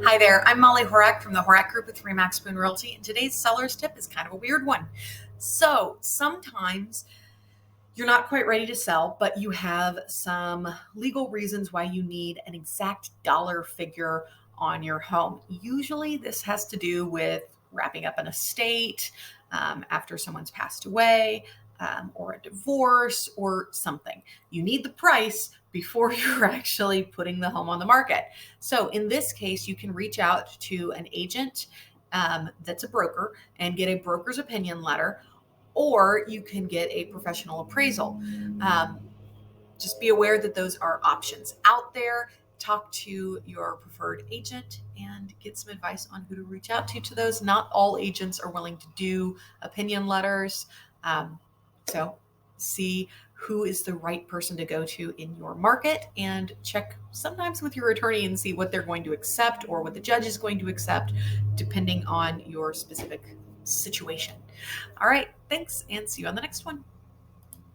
Hi there, I'm Molly Horak from the Horak Group with Remax Boone Realty, and today's seller's tip is kind of a weird one. So sometimes you're not quite ready to sell, but you have some legal reasons why you need an exact dollar figure on your home. Usually this has to do with wrapping up an estate after someone's passed away, or a divorce or something. You need the price before you're actually putting the home on the market. So in this case, you can reach out to an agent that's a broker and get a broker's opinion letter, or you can get a professional appraisal. Just be aware that those are options out there. Talk to your preferred agent and get some advice on who to reach out to those. Not all agents are willing to do opinion letters. So see who is the right person to go to in your market, and check sometimes with your attorney and see what they're going to accept or what the judge is going to accept, depending on your specific situation. All right, thanks, and see you on the next one.